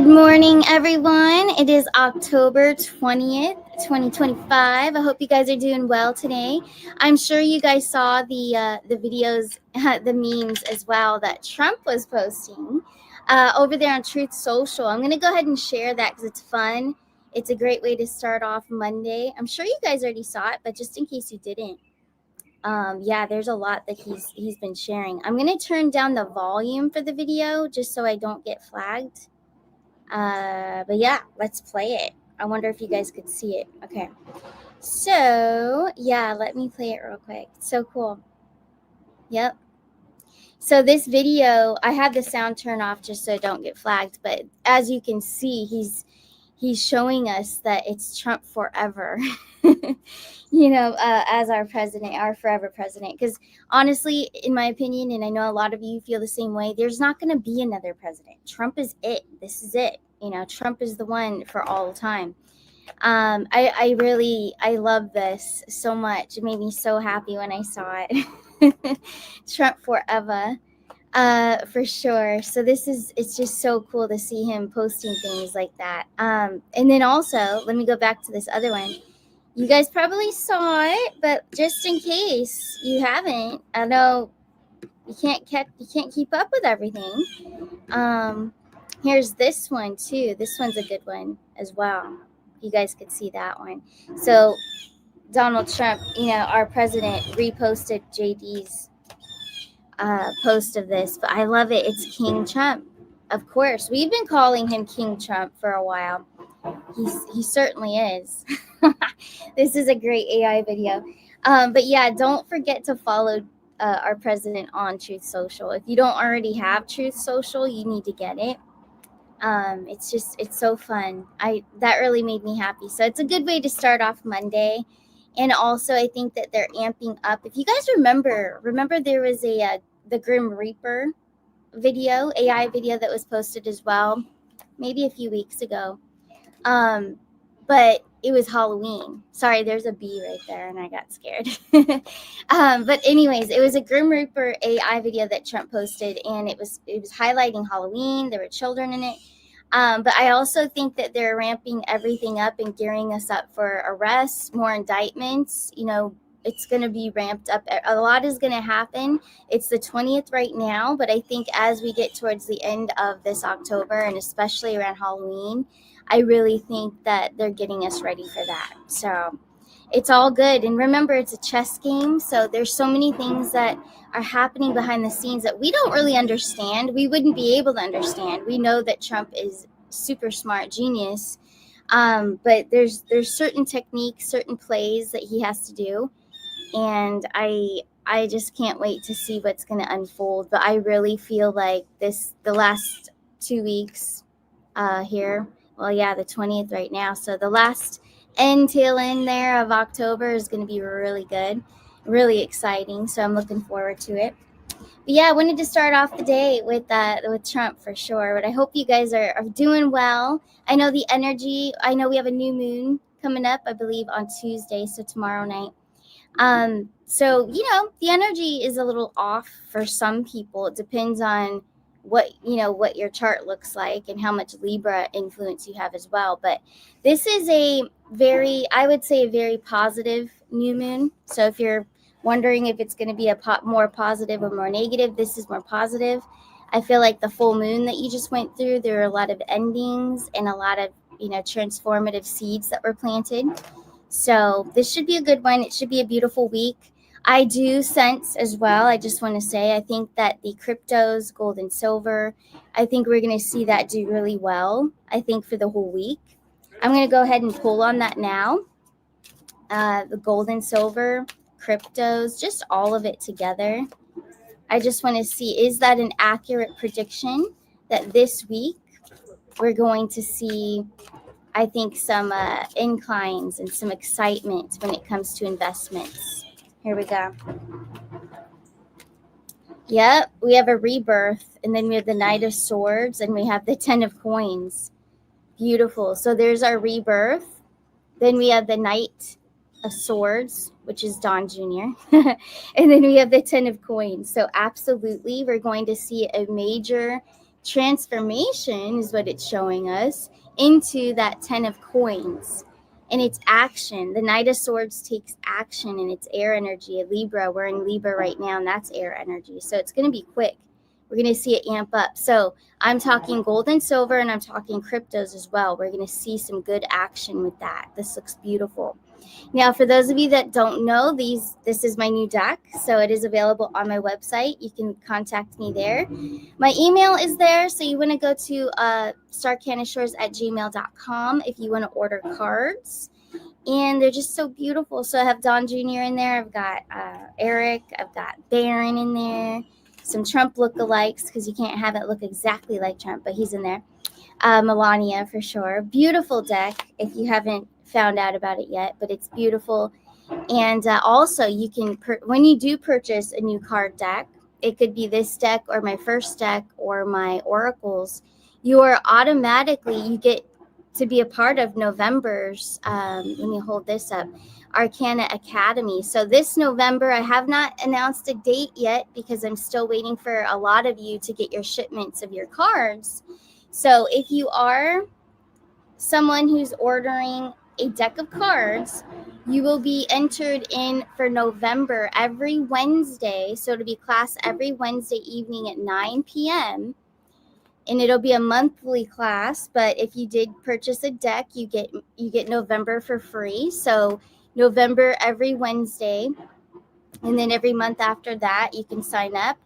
Good morning, everyone. It is October 20th, 2025. I hope you guys are doing well today. I'm sure you guys saw the videos, the memes as well that Trump was posting over there on Truth Social. I'm gonna go ahead and share that because it's fun. It's a great way to start off Monday. I'm sure you guys already saw it, but just in case you didn't, yeah, there's a lot that he's been sharing. I'm gonna turn down the volume for the video just so I don't get flagged. But yeah, let's play it. I wonder if you guys could see it. Okay. So yeah, let me play it real quick. It's so cool. Yep. So this video, I had the sound turned off just so I don't get flagged. But as you can see, he's showing us that it's Trump forever. As our president, our forever president. Because honestly, in my opinion, and I know a lot of you feel the same way, there's not going to be another president. Trump is it. This is it. Trump is the one for all time. I love this so much. It made me so happy when I saw it. Trump forever. For sure. So it's just so cool to see him posting things like that. And then also, let me go back to this other one. You guys probably saw it, but just in case you haven't, I know you can't keep up with everything. Here's this one too. This one's a good one as well. You guys could see that one. So Donald Trump, our president, reposted JD's post of this, but I love it. It's King Trump. Of course, we've been calling him King Trump for a while. He certainly is. This is a great AI video. But yeah, don't forget to follow our president on Truth Social. If you don't already have Truth Social, you need to get it. It's so fun. That really made me happy. So it's a good way to start off Monday. And also, I think that they're amping up. If you guys remember there was the Grim Reaper video, AI video that was posted as well, maybe a few weeks ago. But it was Halloween. Sorry, there's a bee right there, and I got scared. But anyways, it was a Grim Reaper AI video that Trump posted, and it was highlighting Halloween. There were children in it. But I also think that they're ramping everything up and gearing us up for arrests, more indictments. It's going to be ramped up. A lot is going to happen. It's the 20th right now, but I think as we get towards the end of this October, and especially around Halloween, I really think that they're getting us ready for that. So it's all good. And remember, it's a chess game. So there's so many things that are happening behind the scenes that we don't really understand. We wouldn't be able to understand. We know that Trump is super smart, genius. But there's certain techniques, certain plays that he has to do. And I just can't wait to see what's going to unfold. But I really feel like the last 2 weeks here, well, yeah, the 20th right now. So the last tail end there of October is going to be really good, really exciting. So I'm looking forward to it. But yeah, I wanted to start off the day with Trump for sure. But I hope you guys are doing well. I know the energy. I know we have a new moon coming up, I believe, on Tuesday, so tomorrow night. So the energy is a little off for some people. It depends on what your chart looks like and how much Libra influence you have as well. But this is I would say a very positive new moon. So if you're wondering if it's going to be more positive or more negative, this is more positive. I feel like the full moon that you just went through, there are a lot of endings and a lot of transformative seeds that were planted. So this should be a good one. It should be a beautiful week. I do sense as well, I just want to say, I think that the cryptos, gold and silver, I think we're going to see that do really well, I think, for the whole week. I'm going to go ahead and pull on that now. The gold and silver, cryptos, just all of it together. I just want to see, is that an accurate prediction that this week we're going to see, I think, some inclines and some excitement when it comes to investments. Here we go. Yep, we have a rebirth, and then we have the Knight of Swords, and we have the Ten of Coins. Beautiful. So there's our rebirth. Then we have the Knight of Swords, which is Don Jr. And then we have the Ten of Coins. So absolutely, we're going to see a major transformation is what it's showing us into that 10 of coins. And it's action. The Knight of Swords takes action, and it's air energy. A Libra, we're in Libra right now, and that's air energy. So it's going to be quick. We're going to see it amp up. So I'm talking gold and silver, and I'm talking cryptos as well. We're going to see some good action with that. This looks beautiful. Now, for those of you that don't know, this is my new deck, so it is available on my website. You can contact me there. My email is there, so you want to go to starcanishores@gmail.com if you want to order cards. And they're just so beautiful. So I have Don Jr. in there. I've got Eric. I've got Barron in there. Some Trump lookalikes, because you can't have it look exactly like Trump, but he's in there. Melania for sure. Beautiful deck if you haven't found out about it yet, but it's beautiful. And also you can, when you do purchase a new card deck, it could be this deck or my first deck or my oracles, you are automatically, you get to be a part of November's, let me hold this up, Arcana Academy. So this November, I have not announced a date yet because I'm still waiting for a lot of you to get your shipments of your cards. So if you are someone who's ordering a deck of cards, you will be entered in for November every Wednesday. So it'll be class every Wednesday evening at 9 p.m. And it'll be a monthly class. But if you did purchase a deck, you get November for free. So November every Wednesday, and then every month after that, you can sign up.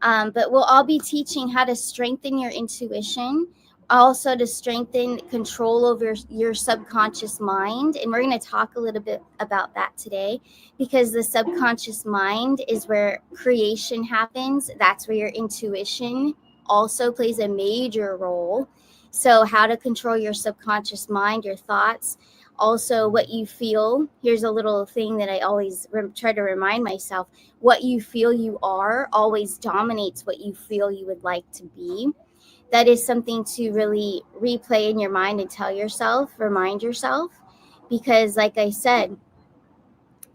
But we'll all be teaching how to strengthen your intuition, also to strengthen control over your subconscious mind. And we're going to talk a little bit about that today, because the subconscious mind is where creation happens. That's where your intuition also plays a major role. So how to control your subconscious mind, your thoughts, also what you feel. Here's a little thing that I always try to remind myself. What you feel you are always dominates what you feel you would like to be. That is something to really replay in your mind and tell yourself, remind yourself, because like I said,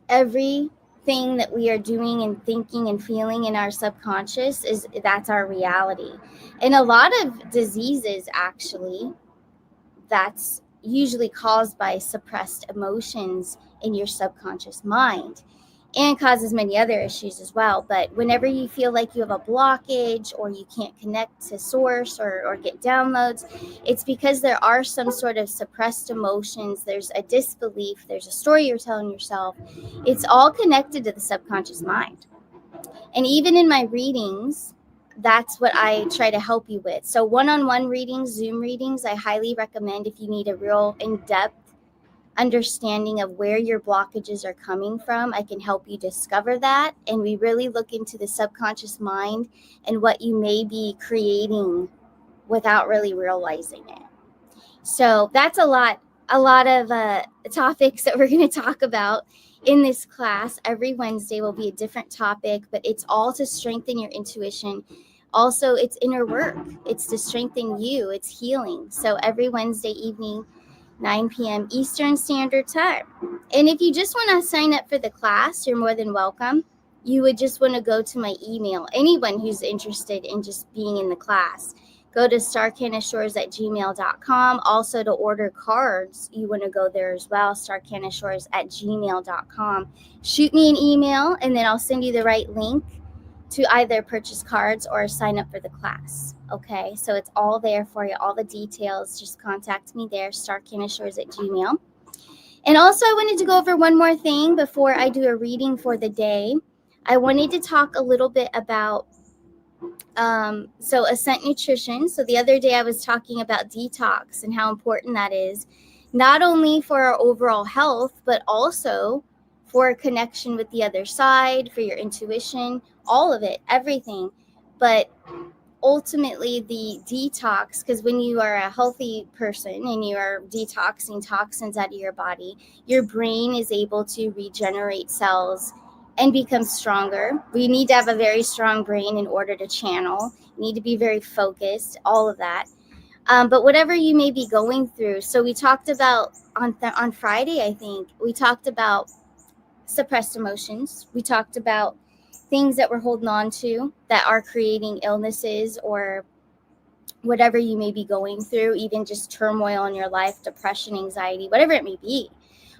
everything that we are doing and thinking and feeling in our subconscious that's our reality. And a lot of diseases, actually, that's usually caused by suppressed emotions in your subconscious mind, and causes many other issues as well. But whenever you feel like you have a blockage or you can't connect to source or get downloads, it's because there are some sort of suppressed emotions. There's a disbelief. There's a story you're telling yourself. It's all connected to the subconscious mind. And even in my readings, that's what I try to help you with. So one-on-one readings, Zoom readings, I highly recommend if you need a real in-depth understanding of where your blockages are coming from. I can help you discover that. And we really look into the subconscious mind and what you may be creating without really realizing it. So that's a lot of topics that we're going to talk about in this class. Every Wednesday will be a different topic, but it's all to strengthen your intuition. Also, it's inner work. It's to strengthen you. It's healing. So every Wednesday evening, 9 p.m. Eastern Standard Time. And if you just want to sign up for the class, you're more than welcome. You would just want to go to my email. Anyone who's interested in just being in the class, go to starcanishores@gmail.com. Also, to order cards, you want to go there as well, starcanishores@gmail.com. Shoot me an email, and then I'll send you the right link to either purchase cards or sign up for the class. Okay, so it's all there for you, all the details. Just contact me there, starcanishores@gmail. And also, I wanted to go over one more thing before I do a reading for the day. I wanted to talk a little bit about Ascent Nutrition. So the other day I was talking about detox and how important that is, not only for our overall health, but also for a connection with the other side, for your intuition, all of it, everything. But ultimately the detox, because when you are a healthy person and you are detoxing toxins out of your body, your brain is able to regenerate cells and become stronger. We need to have a very strong brain in order to channel. You need to be very focused, all of that. But whatever you may be going through. So we talked about on Friday, I think, we talked about suppressed emotions. We talked about things that we're holding on to that are creating illnesses or whatever you may be going through, even just turmoil in your life, depression, anxiety, whatever it may be.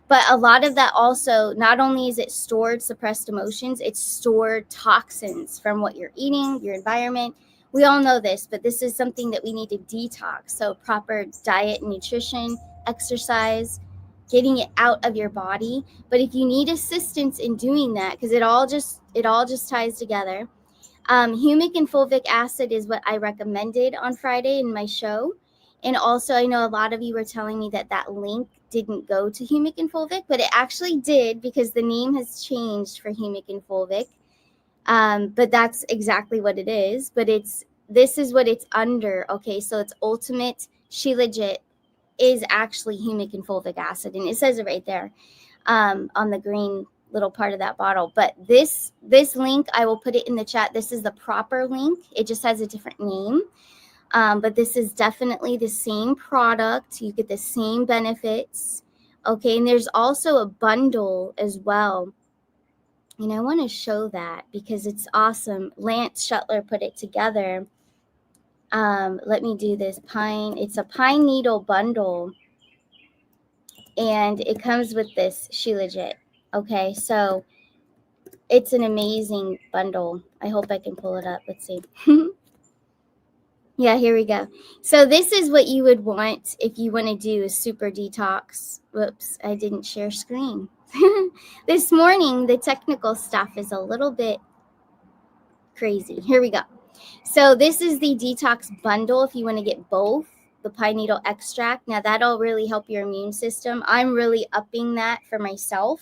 But a lot of that also, not only is it stored suppressed emotions, it's stored toxins from what you're eating, your environment. We all know this, but this is something that we need to detox. So proper diet and nutrition, exercise, getting it out of your body. But if you need assistance in doing that, because it all just ties together, humic and fulvic acid is what I recommended on Friday in my show. And also, I know a lot of you were telling me that that link didn't go to humic and fulvic, but it actually did, because the name has changed for humic and fulvic. But that's exactly what it is. But this is what it's under. Okay, so it's Ultimate Shilajit is actually humic and fulvic acid, and it says it right there on the green little part of that bottle. But this link, I will put it in the chat. This is the proper link. It just has a different name. But this is definitely the same product. You get the same benefits. Okay, and there's also a bundle as well. And I want to show that because it's awesome. Lance Shuttler put it together. Let me do this. It's a pine needle bundle. And it comes with this Shilajit. Okay, so it's an amazing bundle. I hope I can pull it up. Let's see. Yeah, here we go. So this is what you would want if you want to do a super detox. Whoops, I didn't share screen. This morning, the technical stuff is a little bit crazy. Here we go. So this is the detox bundle if you want to get both, the pine needle extract. Now that'll really help your immune system. I'm really upping that for myself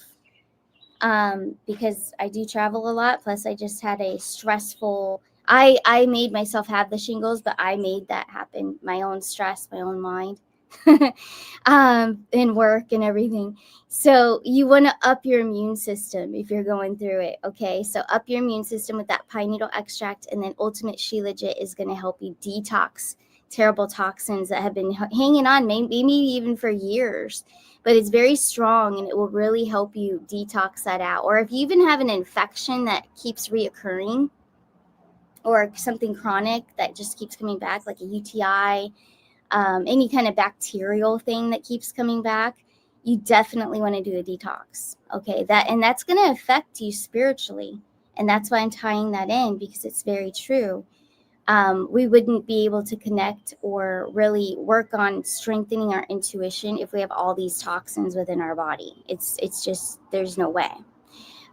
because I do travel a lot. Plus, I just had a stressful, I made myself have the shingles, but I made that happen. My own stress, my own mind, and work and everything. So you want to up your immune system if you're going through it. Okay, so up your immune system with that pine needle extract, and then Ultimate Shilajit is going to help you detox terrible toxins that have been hanging on, maybe even for years. But it's very strong, and it will really help you detox that out. Or if you even have an infection that keeps reoccurring, or something chronic that just keeps coming back, like a UTI, any kind of bacterial thing that keeps coming back, you definitely want to do a detox. Okay, that's going to affect you spiritually, and that's why I'm tying that in, because it's very true. We wouldn't be able to connect or really work on strengthening our intuition if we have all these toxins within our body. It's just, there's no way.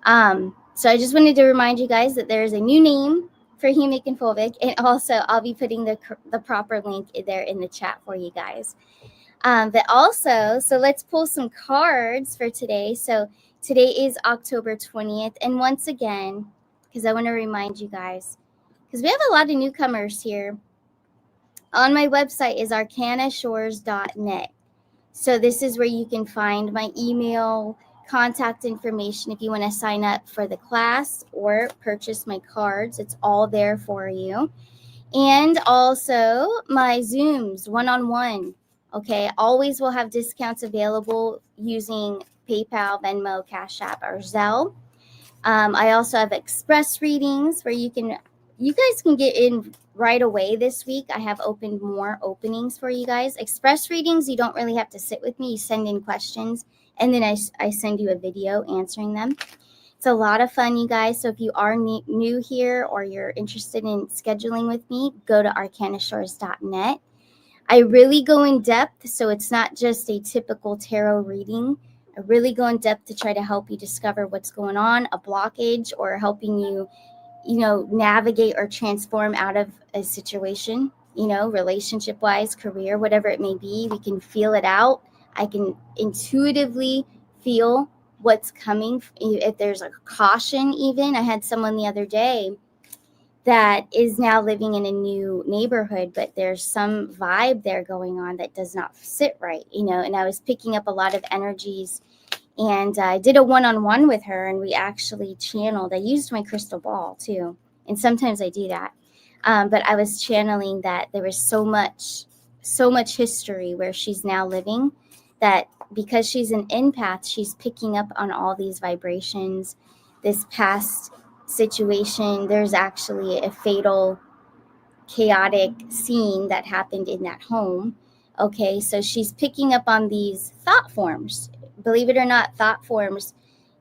So I just wanted to remind you guys that there is a new name for humic and fulvic, and also I'll be putting the proper link there in the chat for you guys. But also, so let's pull some cards for today. So today is October 20th, and once again, because I want to remind you guys, because we have a lot of newcomers here. On my website is arcanashores.net. So this is where you can find my email, contact information if you want to sign up for the class or purchase my cards. It's all there for you. And also my Zooms one-on-one. Okay, always will have discounts available using PayPal, Venmo, Cash App, or Zelle. I also have express readings where you guys can get in right away this week. I have opened more openings for you guys. Express readings, you don't really have to sit with me. You send in questions, and then I send you a video answering them. It's a lot of fun, you guys. So if you are new here or you're interested in scheduling with me, go to arcanashores.net. I really go in depth, so it's not just a typical tarot reading. I really go in depth to try to help you discover what's going on, a blockage, or helping you, navigate or transform out of a situation, relationship-wise, career, whatever it may be. We can feel it out. I can intuitively feel what's coming. If there's a caution, even. I had someone the other day that is now living in a new neighborhood, but there's some vibe there going on that does not sit right, and I was picking up a lot of energies, and I did a one-on-one with her, and we actually channeled. I used my crystal ball too, and sometimes I do that, but I was channeling that there was so much history where she's now living, that because she's an empath, she's picking up on all these vibrations, this past situation. There's actually a fatal chaotic scene that happened in that home. Okay, so she's picking up on these thought forms. Believe it or not, thought forms,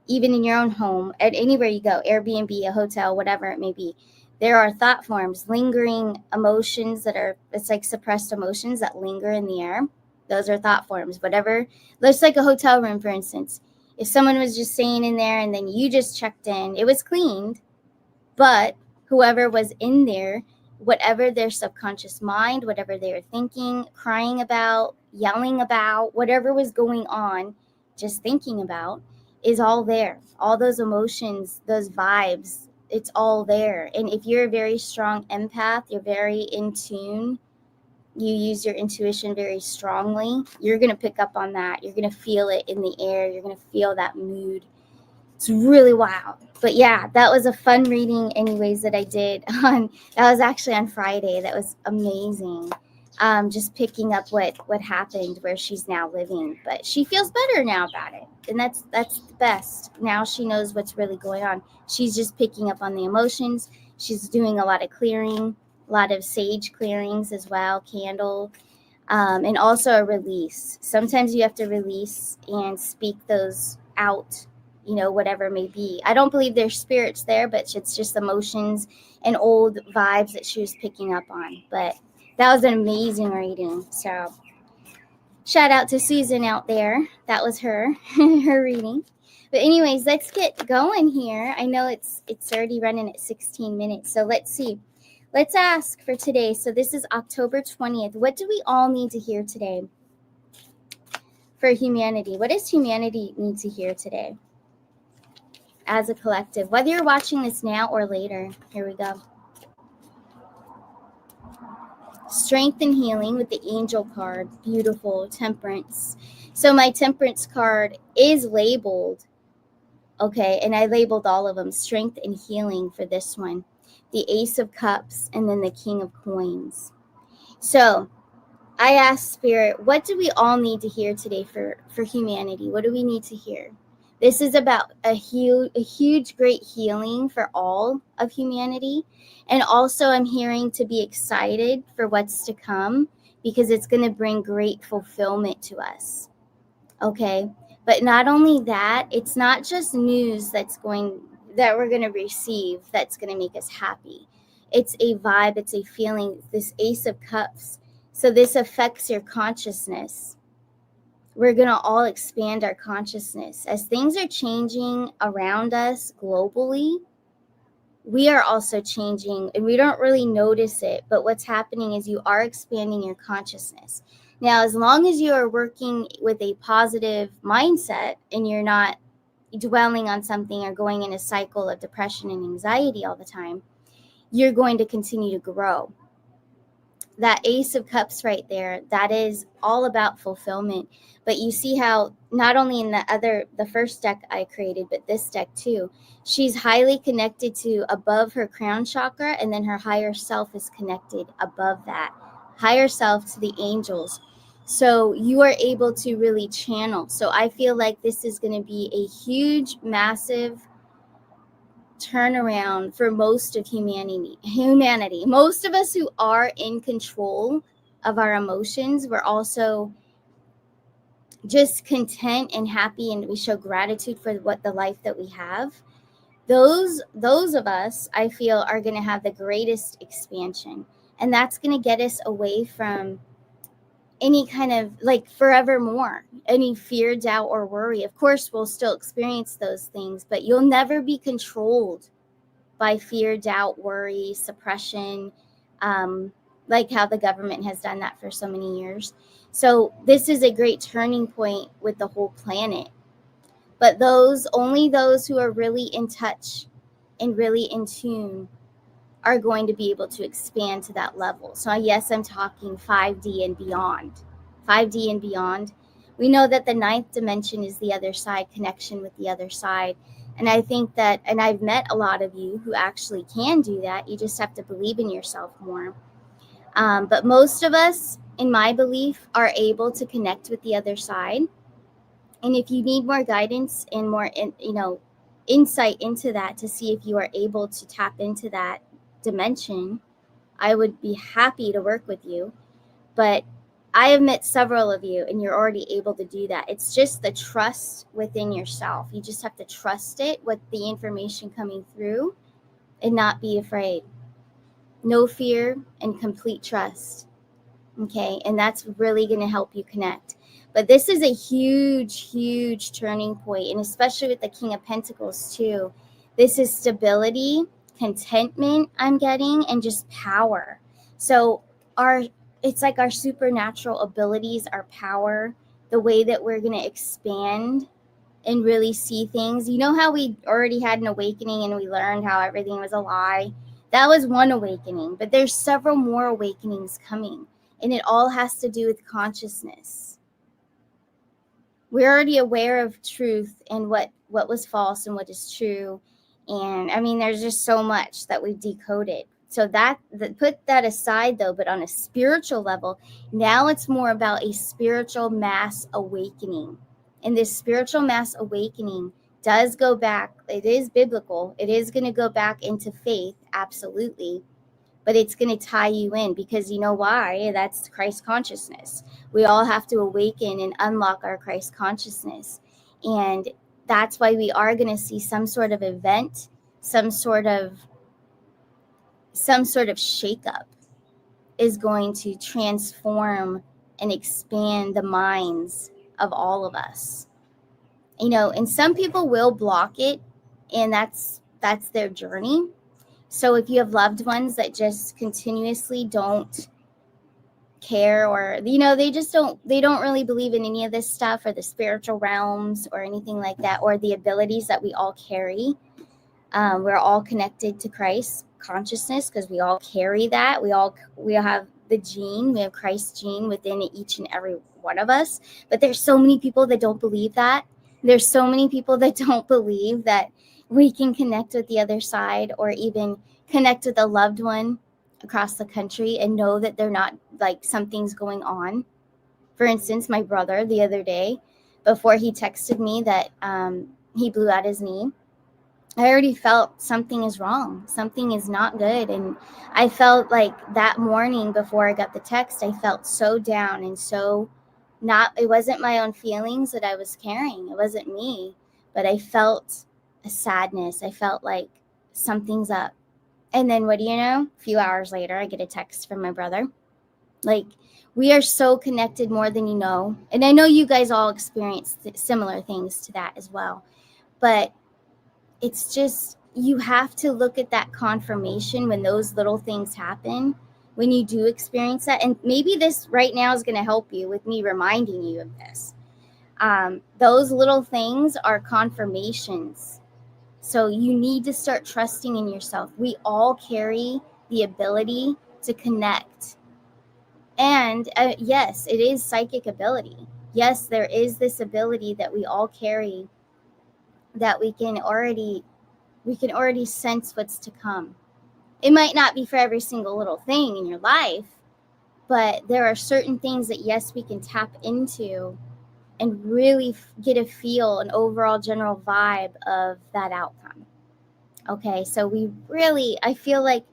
even in your own home, at anywhere you go, Airbnb, a hotel, whatever it may be, there are thought forms, lingering emotions that are, it's like suppressed emotions that linger in the air. Those are thought forms. Whatever, looks like a hotel room, for instance. If someone was just staying in there and then you just checked in, it was cleaned, but whoever was in there, whatever their subconscious mind, whatever they were thinking, crying about, yelling about, whatever was going on, just thinking about, is all there. All those emotions, those vibes, it's all there. And if you're a very strong empath, you're very in tune, you use your intuition very strongly, you're going to pick up on that. You're going to feel it in the air. You're going to feel that mood. It's really wild. But yeah, that was a fun reading anyways that I did on, that was actually on Friday. That was amazing. Just picking up what happened where she's now living. But she feels better now about it. And that's the best. Now she knows what's really going on. She's just picking up on the emotions. She's doing a lot of clearing, a lot of sage clearings as well, candle, and also a release. Sometimes you have to release and speak those out, whatever it may be. I don't believe there's spirits there, but it's just emotions and old vibes that she was picking up on. But that was an amazing reading. So shout out to Susan out there. That was her reading. But anyways, let's get going here. I know it's already running at 16 minutes. So let's see. Let's ask for today. So this is October 20th. What do we all need to hear today for humanity? What does humanity need to hear today as a collective? Whether you're watching this now or later. Here we go. Strength and healing with the angel card. Beautiful. Temperance. So my temperance card is labeled. Okay, and I labeled all of them. Strength and healing for this one. The Ace of Cups and then the King of Coins. So I asked Spirit, what do we all need to hear today for humanity? What do we need to hear? This is about a huge, great healing for all of humanity. And also I'm hearing to be excited for what's to come because it's going to bring great fulfillment to us. Okay. But not only that, it's not just news that we're going to receive that's going to make us happy. It's a vibe. It's a feeling. This Ace of Cups. So this affects your consciousness. We're going to all expand our consciousness. As things are changing around us globally, we are also changing and we don't really notice it. But what's happening is you are expanding your consciousness. Now, as long as you are working with a positive mindset and you're not dwelling on something or going in a cycle of depression and anxiety all the time, you're going to continue to grow. That Ace of Cups right there, that is all about fulfillment. But you see how not only in the first deck I created, but this deck too, she's highly connected to above her crown chakra, and then her higher self is connected above that. Higher self to the angels. So you are able to really channel. So I feel like this is going to be a huge, massive turnaround for most of humanity. Most of us who are in control of our emotions, we're also just content and happy, and we show gratitude for what the life that we have. Those of us, I feel, are going to have the greatest expansion, and that's going to get us away from any kind of like forevermore, any fear, doubt, or worry. Of course, we'll still experience those things, but you'll never be controlled by fear, doubt, worry, suppression, like how the government has done that for so many years. So this is a great turning point with the whole planet. But only those who are really in touch and really in tune are going to be able to expand to that level. So yes, I'm talking 5D and beyond. 5D and beyond. We know that the ninth dimension is the other side, connection with the other side. And I think that, and I've met a lot of you who actually can do that. You just have to believe in yourself more. But most of us, in my belief, are able to connect with the other side. And if you need more guidance and more, insight into that to see if you are able to tap into that dimension, I would be happy to work with you. But I have met several of you, and you're already able to do that. It's just the trust within yourself. You just have to trust it with the information coming through and not be afraid. No fear and complete trust. Okay. And that's really going to help you connect. But this is a huge, huge turning point, and especially with the King of Pentacles, too. This is stability, contentment I'm getting, and just power. So it's like our supernatural abilities, our power, the way that we're going to expand and really see things. You know how we already had an awakening and we learned how everything was a lie? That was one awakening, but there's several more awakenings coming, and it all has to do with consciousness. We're already aware of truth and what was false and what is true. And I mean, there's just so much that we've decoded. So put that aside, though, but on a spiritual level, now it's more about a spiritual mass awakening. And this spiritual mass awakening does go back. It is biblical. It is going to go back into faith, absolutely. But it's going to tie you in, because you know why? That's Christ consciousness. We all have to awaken and unlock our Christ consciousness. And that's why we are going to see some sort of event, some sort of shakeup is going to transform and expand the minds of all of us. You know, and some people will block it, and that's their journey. So if you have loved ones that just continuously don't care, or you know, they don't really believe in any of this stuff, or the spiritual realms or anything like that, or the abilities that we all carry, we're all connected to Christ consciousness, because we all carry that. We have the gene. We have Christ's gene within each and every one of us. But there's so many people that don't believe that. There's so many people that don't believe that we can connect with the other side, or even connect with a loved one across the country and know that they're not, like, something's going on. For instance, my brother the other day, before he texted me that he blew out his knee, I already felt something is wrong. Something is not good. And I felt like that morning before I got the text, I felt so down and so not, it wasn't my own feelings that I was carrying. It wasn't me, but I felt a sadness. I felt like something's up. And then what do you know? A few hours later, I get a text from my brother. Like, we are so connected more than you know. And I know you guys all experienced similar things to that as well. But it's just, you have to look at that confirmation when those little things happen, when you do experience that. And maybe this right now is going to help you with me reminding you of this. Those little things are confirmations. So you need to start trusting in yourself. We all carry the ability to connect. And yes, it is psychic ability. Yes, there is this ability that we all carry, that we can already sense what's to come. It might not be for every single little thing in your life, but there are certain things that, yes, we can tap into and really get a feel, an overall general vibe of that outcome. Okay, so I feel like,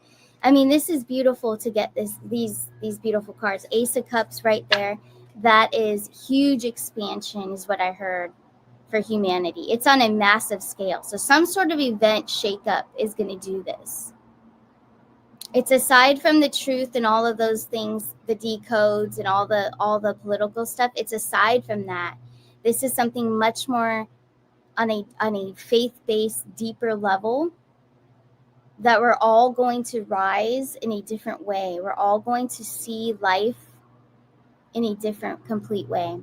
I mean, this is beautiful to get these beautiful cards. Ace of Cups right there. That is huge expansion, is what I heard, for humanity. It's on a massive scale. So some sort of event shakeup is going to do this. It's aside from the truth and all of those things, the decodes and all the political stuff. It's aside from that. This is something much more on a faith-based, deeper level, that we're all going to rise in a different way. We're all going to see life in a different, complete way.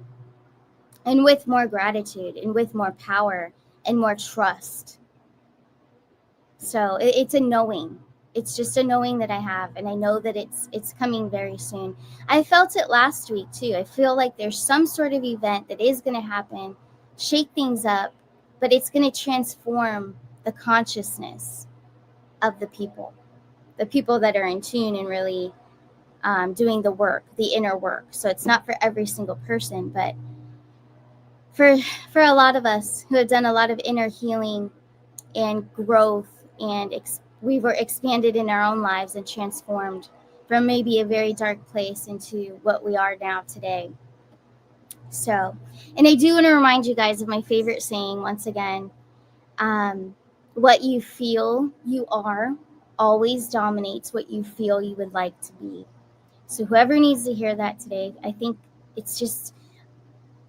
And with more gratitude and with more power and more trust. So it's a knowing. It's just a knowing that I have. And I know that it's coming very soon. I felt it last week too. I feel like there's some sort of event that is going to happen, shake things up, but it's going to transform the consciousness of the people that are in tune and really doing the work, the inner work. So it's not for every single person, but for a lot of us who have done a lot of inner healing and growth, and we were expanded in our own lives and transformed, from maybe a very dark place into what we are now today. So, and I do want to remind you guys of my favorite saying once again. What you feel you are always dominates what you feel you would like to be. So whoever needs to hear that today, I think it's just,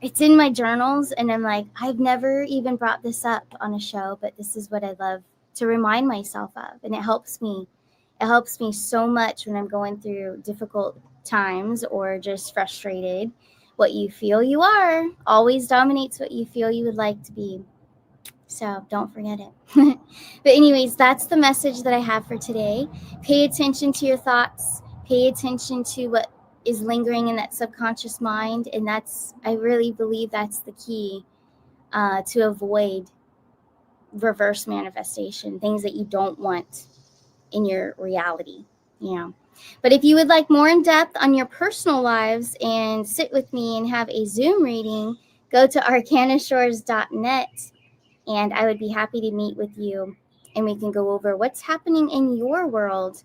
it's in my journals, and I'm like, I've never even brought this up on a show, but this is what I love to remind myself of, and it helps me. It helps me so much when I'm going through difficult times or just frustrated. What you feel you are always dominates what you feel you would like to be. So don't forget it. But anyways, that's the message that I have for today. Pay attention to your thoughts. Pay attention to what is lingering in that subconscious mind. And that's, I really believe that's the key to avoid reverse manifestation, things that you don't want in your reality, you know. But if you would like more in depth on your personal lives and sit with me and have a Zoom reading, go to arcanashores.net, and I would be happy to meet with you, and we can go over what's happening in your world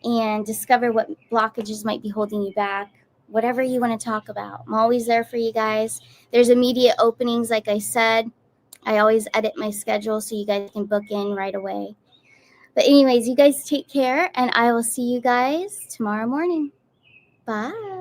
and discover what blockages might be holding you back, whatever you want to talk about. I'm always there for you guys. There's immediate openings, like I said. I always edit my schedule so you guys can book in right away. But anyways, you guys take care, and I will see you guys tomorrow morning. Bye.